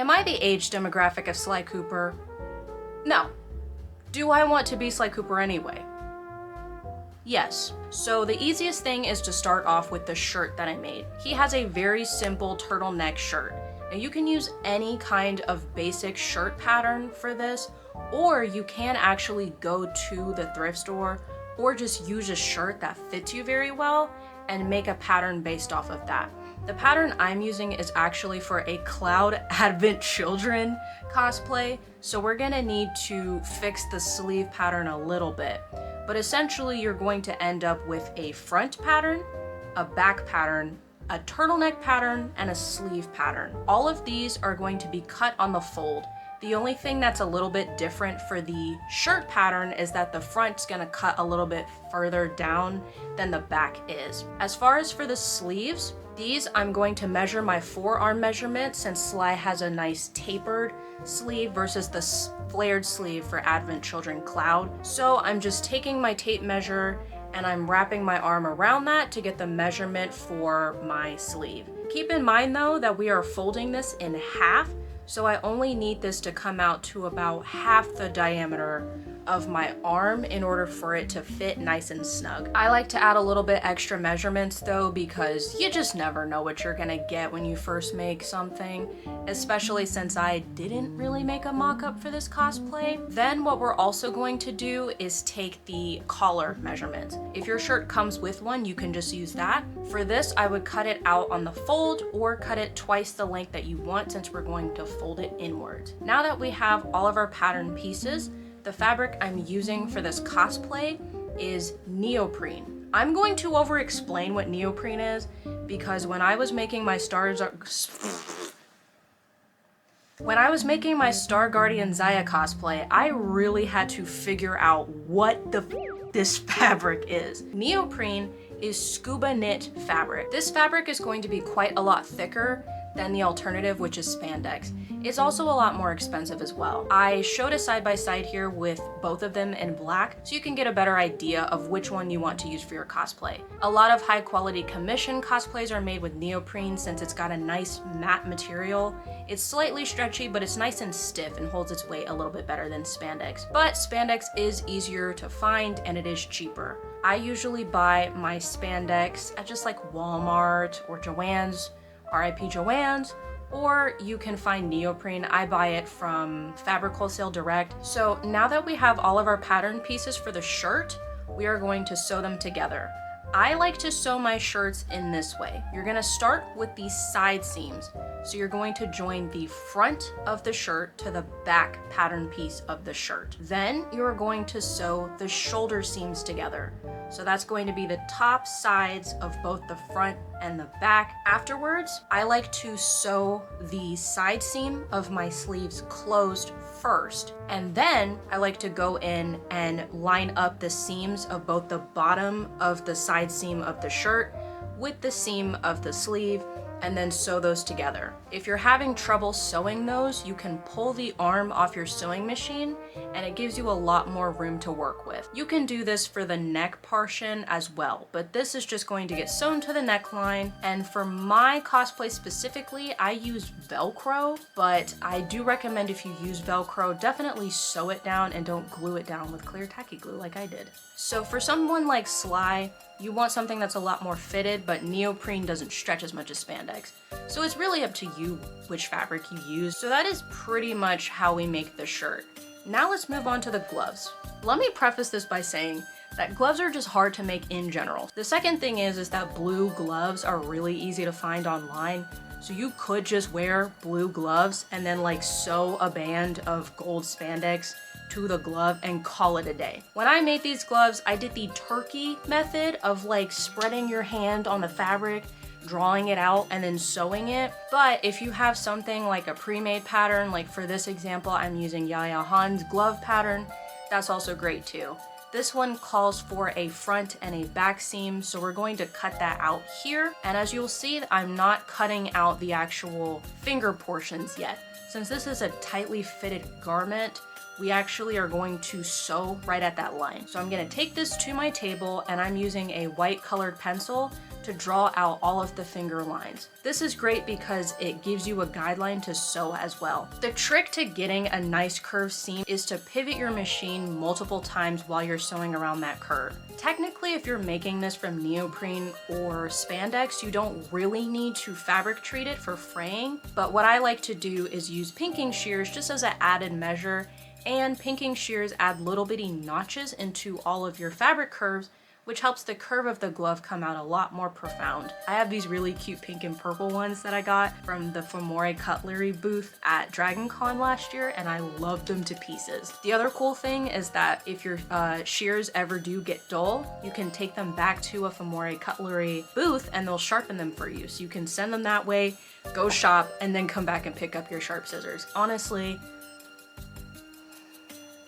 Am I the age demographic of Sly Cooper? No. Do I want to be Sly Cooper anyway? Yes. So the easiest thing is to start off with the shirt that I made. He has a very simple turtleneck shirt. Now you can use any kind of basic shirt pattern for this, or you can actually go to the thrift store or just use a shirt that fits you very well and make a pattern based off of that. The pattern I'm using is actually for a Cloud Advent Children cosplay, so we're gonna need to fix the sleeve pattern a little bit. But essentially you're going to end up with a front pattern, a back pattern, a turtleneck pattern, and a sleeve pattern. All of these are going to be cut on the fold. The only thing that's a little bit different for the shirt pattern is that the front's gonna cut a little bit further down than the back is. As far as for the sleeves, these I'm going to measure my forearm measurement since Sly has a nice tapered sleeve versus the flared sleeve for Advent Children Cloud. So I'm just taking my tape measure and I'm wrapping my arm around that to get the measurement for my sleeve. Keep in mind though that we are folding this in half, so I only need this to come out to about half the diameter of my arm in order for it to fit nice and snug. I like to add a little bit extra measurements though, because you just never know what you're gonna get when you first make something, especially since I didn't really make a mock-up for this cosplay. Then what we're also going to do is take the collar measurement. If your shirt comes with one, you can just use that. For this, I would cut it out on the fold or cut it twice the length that you want since we're going to fold it inwards. Now that we have all of our pattern pieces, the fabric I'm using for this cosplay is neoprene. I'm going to over-explain what neoprene is because when I was making my Star Guardian Zaya cosplay, I really had to figure out what the this fabric is. Neoprene is scuba knit fabric. This fabric is going to be quite a lot thicker than the alternative, which is spandex. It's also a lot more expensive as well. I showed a side-by-side here with both of them in black, so you can get a better idea of which one you want to use for your cosplay. A lot of high-quality commission cosplays are made with neoprene since it's got a nice matte material. It's slightly stretchy, but it's nice and stiff and holds its weight a little bit better than spandex. But spandex is easier to find and it is cheaper. I usually buy my spandex at just like Walmart or Joann's, RIP Joann's, or you can find neoprene. I buy it from Fabric Wholesale Direct. So now that we have all of our pattern pieces for the shirt, we are going to sew them together. I like to sew my shirts in this way. You're gonna start with the side seams. So you're going to join the front of the shirt to the back pattern piece of the shirt. Then you're going to sew the shoulder seams together. So that's going to be the top sides of both the front and the back. Afterwards, I like to sew the side seam of my sleeves closed first. And then I like to go in and line up the seams of both the bottom of the side seam of the shirt with the seam of the sleeve, and then sew those together. If you're having trouble sewing those, you can pull the arm off your sewing machine and it gives you a lot more room to work with. You can do this for the neck portion as well, but this is just going to get sewn to the neckline. And for my cosplay specifically, I use Velcro, but I do recommend if you use Velcro, definitely sew it down and don't glue it down with clear tacky glue like I did. So for someone like Sly, you want something that's a lot more fitted, but neoprene doesn't stretch as much as spandex. So it's really up to you which fabric you use. So that is pretty much how we make the shirt. Now let's move on to the gloves. Let me preface this by saying that gloves are just hard to make in general. The second thing is that blue gloves are really easy to find online. So you could just wear blue gloves and then like sew a band of gold spandex to the glove and call it a day. When I made these gloves, I did the turkey method of like spreading your hand on the fabric, drawing it out, and then sewing it. But if you have something like a pre-made pattern, like for this example, I'm using Yaya Han's glove pattern, that's also great too. This one calls for a front and a back seam, so we're going to cut that out here. And as you'll see, I'm not cutting out the actual finger portions yet. Since this is a tightly fitted garment, we actually are going to sew right at that line. So I'm gonna take this to my table and I'm using a white colored pencil to draw out all of the finger lines. This is great because it gives you a guideline to sew as well. The trick to getting a nice curved seam is to pivot your machine multiple times while you're sewing around that curve. Technically, if you're making this from neoprene or spandex, you don't really need to fabric treat it for fraying, but what I like to do is use pinking shears just as an added measure, and pinking shears add little bitty notches into all of your fabric curves, which helps the curve of the glove come out a lot more profound. I have these really cute pink and purple ones that I got from the Famore Cutlery booth at Dragon Con last year, and I loved them to pieces. The other cool thing is that if your shears ever do get dull, you can take them back to a Famore Cutlery booth and they'll sharpen them for you. So you can send them that way, go shop, and then come back and pick up your sharp scissors. Honestly,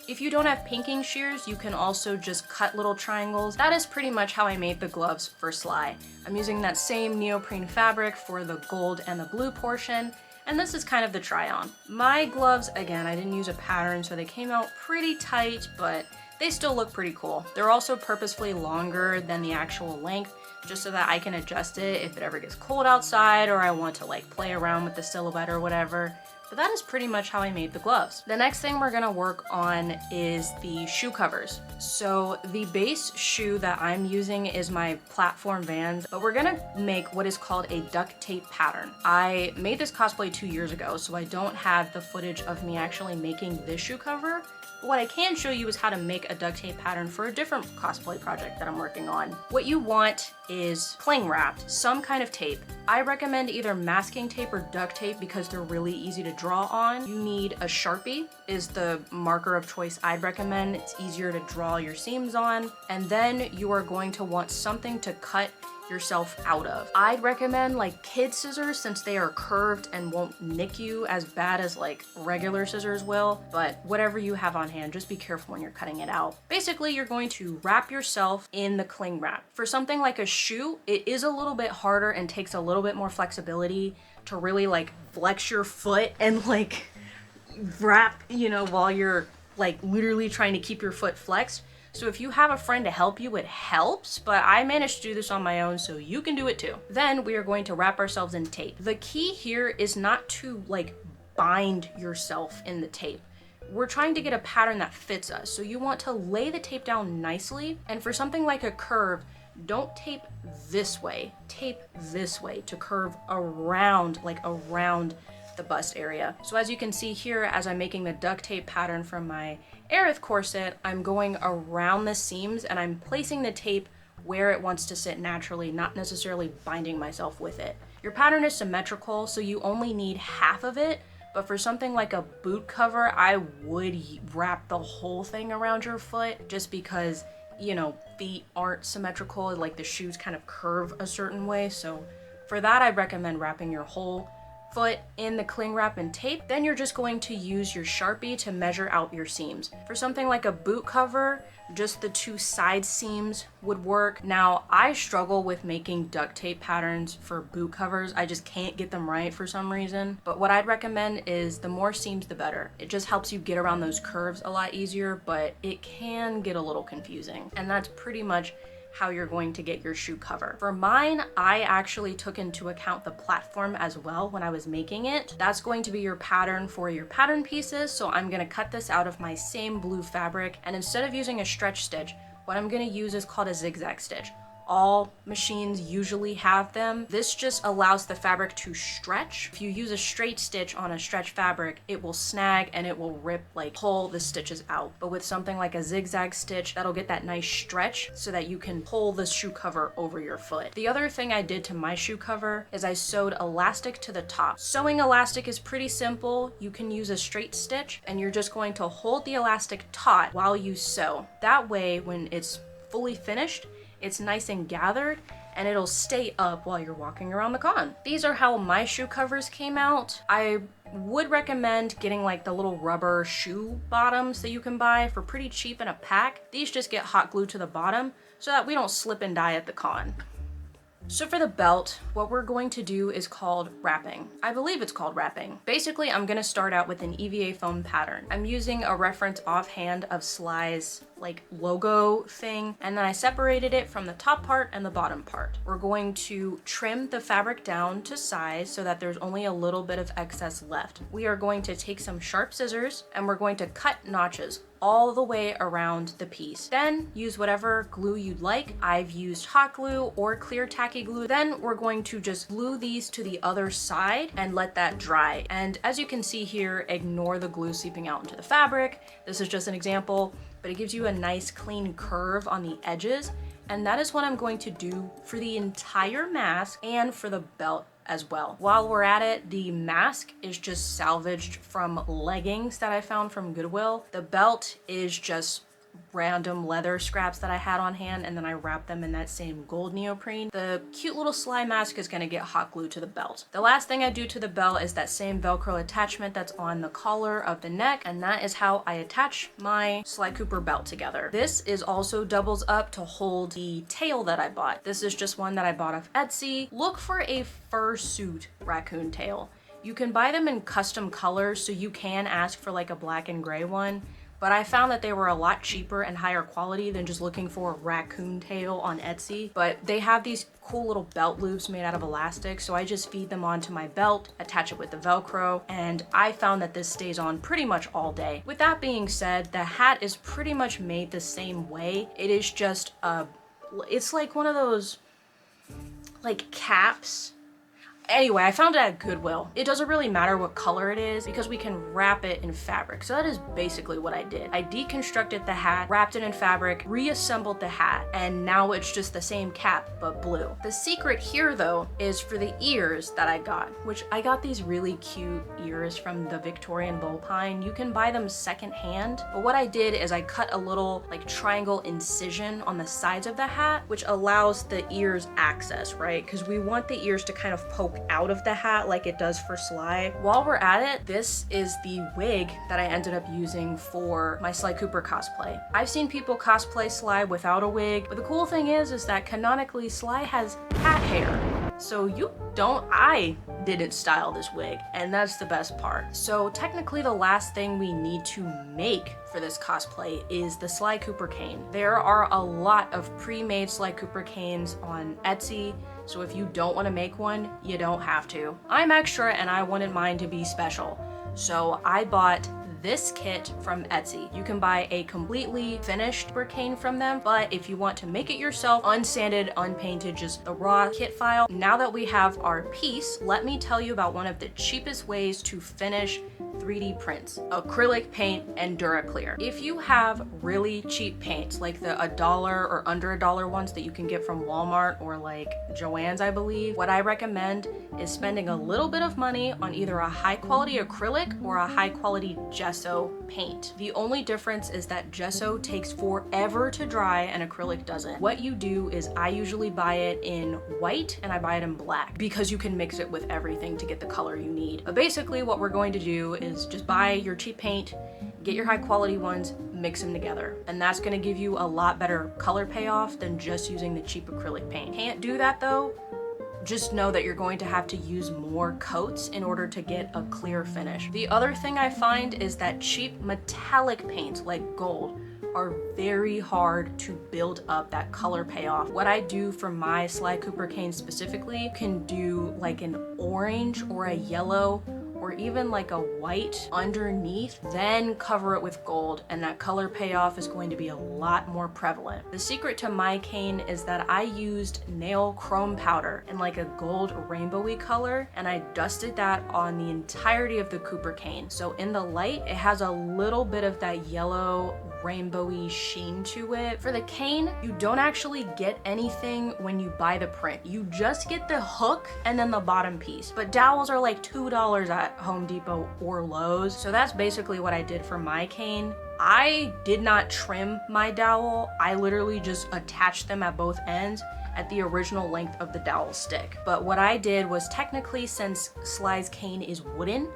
if you don't have pinking shears, you can also just cut little triangles. That is pretty much how I made the gloves for Sly. I'm using that same neoprene fabric for the gold and the blue portion, and this is kind of the try-on. My gloves, again, I didn't use a pattern, so they came out pretty tight, but they still look pretty cool. They're also purposefully longer than the actual length, just so that I can adjust it if it ever gets cold outside or I want to like play around with the silhouette or whatever. But that is pretty much how I made the gloves. The next thing we're gonna work on is the shoe covers. So the base shoe that I'm using is my platform Vans, but we're gonna make what is called a duct tape pattern. I made this cosplay 2 years ago, so I don't have the footage of me actually making this shoe cover. What I can show you is how to make a duct tape pattern for a different cosplay project that I'm working on. What you want is cling wrapped, some kind of tape. I recommend either masking tape or duct tape because they're really easy to draw on. You need a Sharpie, is the marker of choice I'd recommend. It's easier to draw your seams on. And then you are going to want something to cut yourself out of. I'd recommend like kid scissors since they are curved and won't nick you as bad as like regular scissors will, but whatever you have on hand, just be careful when you're cutting it out. Basically, you're going to wrap yourself in the cling wrap. For something like a shoe, it is a little bit harder and takes a little bit more flexibility to really like flex your foot and like wrap, you know, while you're like literally trying to keep your foot flexed. So if you have a friend to help you, it helps, but I managed to do this on my own, so you can do it too. Then we are going to wrap ourselves in tape. The key here is not to like bind yourself in the tape. We're trying to get a pattern that fits us. So you want to lay the tape down nicely. And for something like a curve, don't tape this way, tape this way to curve around, like around the bust area. So as you can see here, as I'm making the duct tape pattern from my Aerith corset, I'm going around the seams and I'm placing the tape where it wants to sit naturally, not necessarily binding myself with it. Your pattern is symmetrical, so you only need half of it, but for something like a boot cover, I would wrap the whole thing around your foot just because, you know, feet aren't symmetrical, like the shoes kind of curve a certain way. So for that, I'd recommend wrapping your whole foot in the cling wrap and tape. Then you're just going to use your Sharpie to measure out your seams. For something like a boot cover, just the 2 side seams would work. Now, I struggle with making duct tape patterns for boot covers. I just can't get them right for some reason. But what I'd recommend is the more seams, the better. It just helps you get around those curves a lot easier, but it can get a little confusing. And that's pretty much how you're going to get your shoe cover. For mine, I actually took into account the platform as well when I was making it. That's going to be your pattern for your pattern pieces, so I'm gonna cut this out of my same blue fabric, and instead of using a stretch stitch, what I'm gonna use is called a zigzag stitch. All machines usually have them. This just allows the fabric to stretch. If you use a straight stitch on a stretch fabric, it will snag and it will rip, like pull the stitches out. But with something like a zigzag stitch, that'll get that nice stretch so that you can pull the shoe cover over your foot. The other thing I did to my shoe cover is I sewed elastic to the top. Sewing elastic is pretty simple. You can use a straight stitch and you're just going to hold the elastic taut while you sew. That way, when it's fully finished, it's nice and gathered and it'll stay up while you're walking around the con. These are how my shoe covers came out. I would recommend getting like the little rubber shoe bottoms that you can buy for pretty cheap in a pack. These just get hot glued to the bottom so that we don't slip and die at the con. So for the belt, what we're going to do is called wrapping. I believe it's called wrapping. Basically, I'm gonna start out with an EVA foam pattern. I'm using a reference offhand of Sly's like logo thing, and then I separated it from the top part and the bottom part. We're going to trim the fabric down to size so that there's only a little bit of excess left. We are going to take some sharp scissors and we're going to cut notches all the way around the piece. Then use whatever glue you'd like. I've used hot glue or clear tacky glue. Then we're going to just glue these to the other side and let that dry. And as you can see here, ignore the glue seeping out into the fabric. This is just an example, but it gives you a nice clean curve on the edges. And that is what I'm going to do for the entire mask and for the belt as well. While we're at it, the mask is just salvaged from leggings that I found from Goodwill. The belt is just random leather scraps that I had on hand, and then I wrapped them in that same gold neoprene. The cute little sly mask is gonna get hot glued to the belt. The last thing I do to the belt is that same Velcro attachment that's on the collar of the neck, and that is how I attach my Sly Cooper belt together. This is also doubles up to hold the tail that I bought. This is just one that I bought off Etsy. Look for a fursuit raccoon tail. You can buy them in custom colors, so you can ask for like a black and gray one. But I found that they were a lot cheaper and higher quality than just looking for a raccoon tail on Etsy. But they have these cool little belt loops made out of elastic, so I just feed them onto my belt, attach it with the Velcro, and I found that this stays on pretty much all day. With that being said, the hat is pretty much made the same way. It is just it's like one of those like caps. Anyway, I found it at Goodwill. It doesn't really matter what color it is because we can wrap it in fabric. So that is basically what I did. I deconstructed the hat, wrapped it in fabric, reassembled the hat, and now it's just the same cap, but blue. The secret here though is for the ears that I got, which I got these really cute ears from the Victorian Vulpine. You can buy them secondhand, but what I did is I cut a little like triangle incision on the sides of the hat, which allows the ears access, right? Because we want the ears to kind of poke out of the hat like it does for Sly. While we're at it, this is the wig that I ended up using for my Sly Cooper cosplay. I've seen people cosplay Sly without a wig, but the cool thing is that canonically Sly has hat hair. So I didn't style this wig, and that's the best part. So technically the last thing we need to make for this cosplay is the Sly Cooper cane. There are a lot of pre-made Sly Cooper canes on Etsy, so if you don't want to make one, you don't have to. I'm extra and I wanted mine to be special, so I bought this kit from Etsy. You can buy a completely finished cane from them, but if you want to make it yourself, unsanded, unpainted, just the raw kit file. Now that we have our piece, let me tell you about one of the cheapest ways to finish 3D prints: acrylic paint and duraclear. If you have really cheap paints, like the $1 or under $1 ones that you can get from Walmart or like Joann's, I believe, what I recommend is spending a little bit of money on either a high quality acrylic or a high quality gesso paint. The only difference is that gesso takes forever to dry and acrylic doesn't. What you do is I usually buy it in white and I buy it in black because you can mix it with everything to get the color you need. But basically what we're going to do is just buy your cheap paint, get your high quality ones, mix them together. And that's gonna give you a lot better color payoff than just using the cheap acrylic paint. Can't do that though, just know that you're going to have to use more coats in order to get a clear finish. The other thing I find is that cheap metallic paints like gold are very hard to build up that color payoff. What I do for my Sly Cooper cane specifically, can do like an orange or a yellow or even like a white underneath, then cover it with gold, and that color payoff is going to be a lot more prevalent. The secret to my cane is that I used nail chrome powder in like a gold rainbowy color, and I dusted that on the entirety of the Cooper cane. So in the light, it has a little bit of that yellow rainbowy sheen to it. For the cane, you don't actually get anything when you buy the print. You just get the hook and then the bottom piece. But dowels are like $2 at Home Depot or Lowe's. So that's basically what I did for my cane. I did not trim my dowel. I literally just attached them at both ends at the original length of the dowel stick. But what I did was, technically, since Sly's cane is wooden,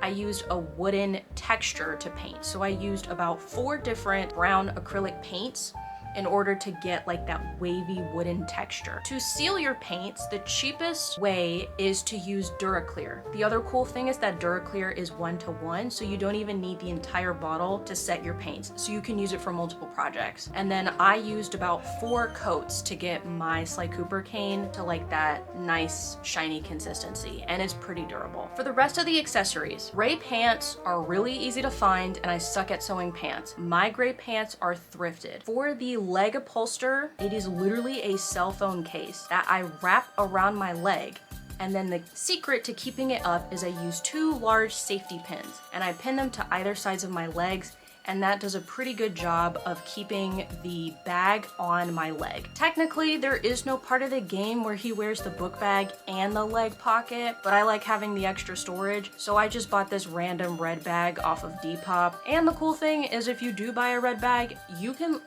I used a wooden texture to paint. So I used about 4 different brown acrylic paints in order to get like that wavy wooden texture. To seal your paints, the cheapest way is to use Duraclear. The other cool thing is that Duraclear is 1-to-1, so you don't even need the entire bottle to set your paints. So you can use it for multiple projects. And then I used about 4 coats to get my Sly Cooper cane to like that nice shiny consistency, and it's pretty durable. For the rest of the accessories, gray pants are really easy to find, and I suck at sewing pants. My gray pants are thrifted. For the leg upholster, it is literally a cell phone case that I wrap around my leg. And then the secret to keeping it up is I use 2 large safety pins, and I pin them to either sides of my legs, and that does a pretty good job of keeping the bag on my leg. Technically, there is no part of the game where he wears the book bag and the leg pocket, but I like having the extra storage, so I just bought this random red bag off of Depop. And the cool thing is if you do buy a red bag,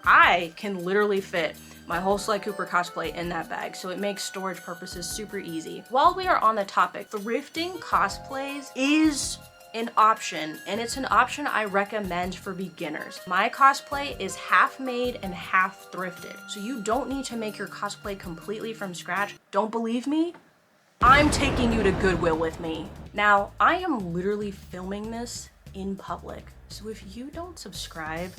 I can literally fit my whole Sly Cooper cosplay in that bag, so it makes storage purposes super easy. While we are on the topic, thrifting cosplays is an option, and it's an option I recommend for beginners. My cosplay is half made and half thrifted, so you don't need to make your cosplay completely from scratch. Don't believe me? I'm taking you to Goodwill with me. Now, I am literally filming this in public, so if you don't subscribe,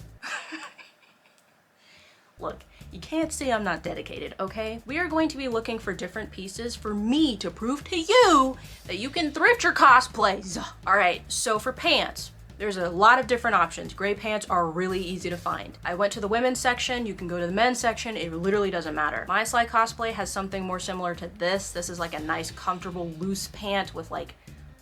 look, you can't say I'm not dedicated, okay? We are going to be looking for different pieces for me to prove to you that you can thrift your cosplays. All right, so for pants, there's a lot of different options. Gray pants are really easy to find. I went to the women's section, you can go to the men's section, it literally doesn't matter. My Sly cosplay has something more similar to this. This is like a nice, comfortable, loose pant with like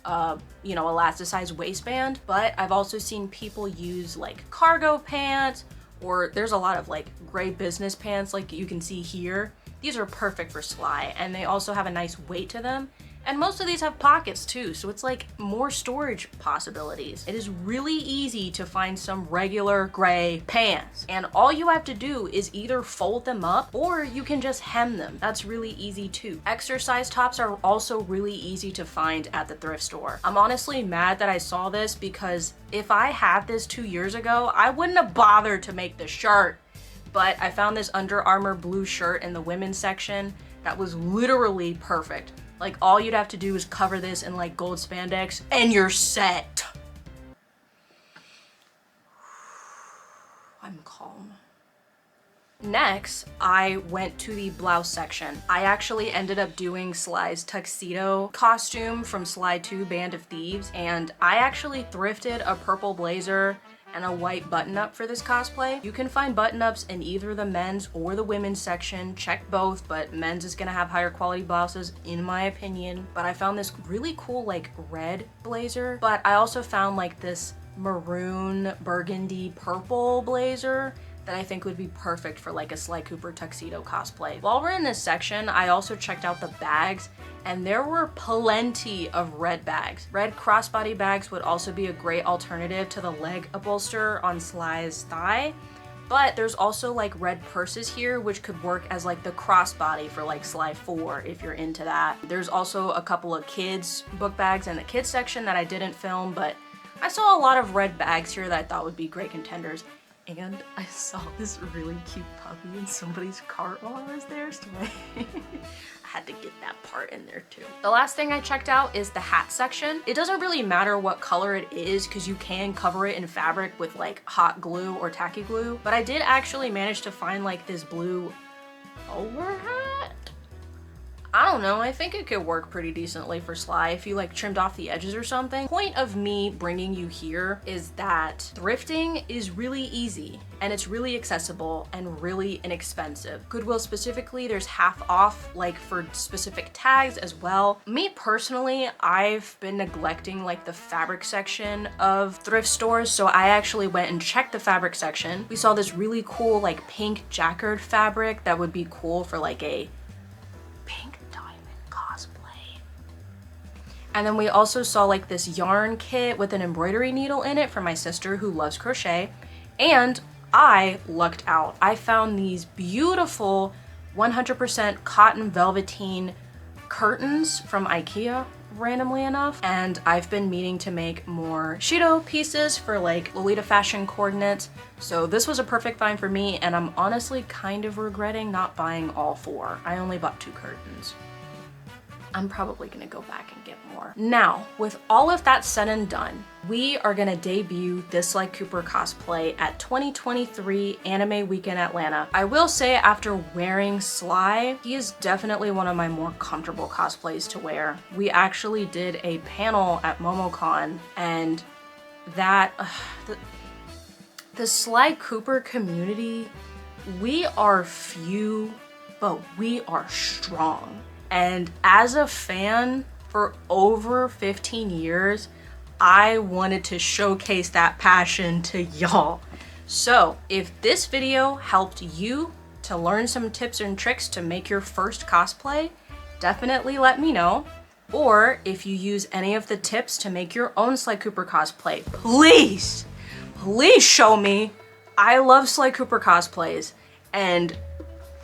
elasticized waistband, but I've also seen people use like cargo pants, or there's a lot of like gray business pants like you can see here. These are perfect for Sly, and they also have a nice weight to them. And most of these have pockets too, so it's like more storage possibilities. It is really easy to find some regular gray pants, and all you have to do is either fold them up or you can just hem them. That's really easy too. Exercise tops are also really easy to find at the thrift store. I'm honestly mad that I saw this, because if I had this 2 years ago, I wouldn't have bothered to make the shirt. But I found this Under Armour blue shirt in the women's section that was literally perfect. Like, all you'd have to do is cover this in like gold spandex and you're set. I'm calm. Next, I went to the blouse section. I actually ended up doing Sly's tuxedo costume from Sly 2 Band of Thieves, and I actually thrifted a purple blazer and a white button-up for this cosplay. You can find button-ups in either the men's or the women's section. Check both, but men's is gonna have higher quality blouses in my opinion. But I found this really cool like red blazer, but I also found like this maroon, burgundy, purple blazer that I think would be perfect for like a Sly Cooper tuxedo cosplay. While we're in this section, I also checked out the bags, and there were plenty of red bags. Red crossbody bags would also be a great alternative to the leg upholster on Sly's thigh, but there's also like red purses here, which could work as like the crossbody for like Sly 4 if you're into that. There's also a couple of kids book bags in the kids section that I didn't film, but I saw a lot of red bags here that I thought would be great contenders. And I saw this really cute puppy in somebody's cart while I was there, so I had to get that part in there too. The last thing I checked out is the hat section. It doesn't really matter what color it is, because you can cover it in fabric with like hot glue or tacky glue, but I did actually manage to find like this blue bowler hat. I don't know, I think it could work pretty decently for Sly if you like trimmed off the edges or something. Point of me bringing you here is that thrifting is really easy, and it's really accessible and really inexpensive. Goodwill specifically, there's half off like for specific tags as well. Me personally, I've been neglecting like the fabric section of thrift stores, so I actually went and checked the fabric section. We saw this really cool like pink jacquard fabric that would be cool for like a pink cosplay. And then we also saw like this yarn kit with an embroidery needle in it for my sister who loves crochet. And I lucked out. I found these beautiful 100% cotton velveteen curtains from IKEA. randomly enough, and I've been meaning to make more Shido pieces for like Lolita fashion coordinates, so this was a perfect find for me, and I'm honestly kind of regretting not buying all 4. I only bought 2 curtains. I'm probably gonna go back and get more. Now, with all of that said and done, we are gonna debut this Sly Cooper cosplay at 2023 Anime Weekend Atlanta. I will say, after wearing Sly, he is definitely one of my more comfortable cosplays to wear. We actually did a panel at MomoCon, and that, the Sly Cooper community, we are few, but we are strong. And as a fan for over 15 years, I wanted to showcase that passion to y'all. So if this video helped you to learn some tips and tricks to make your first cosplay, definitely let me know. Or if you use any of the tips to make your own Sly Cooper cosplay, please show me. I love Sly Cooper cosplays, and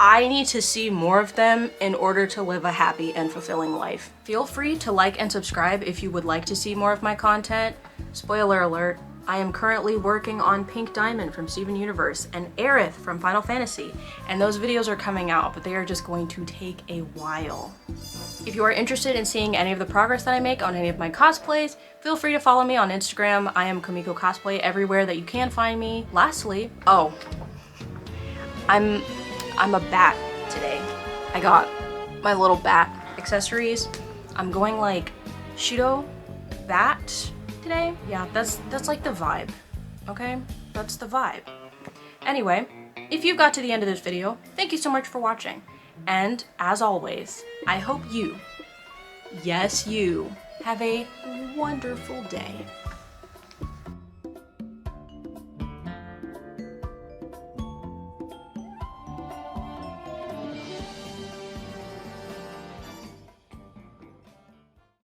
I need to see more of them in order to live a happy and fulfilling life. Feel free to like and subscribe if you would like to see more of my content. Spoiler alert, I am currently working on Pink Diamond from Steven Universe and Aerith from Final Fantasy, and those videos are coming out, but they are just going to take a while. If you are interested in seeing any of the progress that I make on any of my cosplays, feel free to follow me on Instagram. I am Kamiko Cosplay everywhere that you can find me. Lastly, I'm a bat today. I got my little bat accessories. I'm going like Shido bat today. Yeah, that's like the vibe, okay? That's the vibe. Anyway, if you got to the end of this video, thank you so much for watching. And as always, I hope you, yes you, have a wonderful day.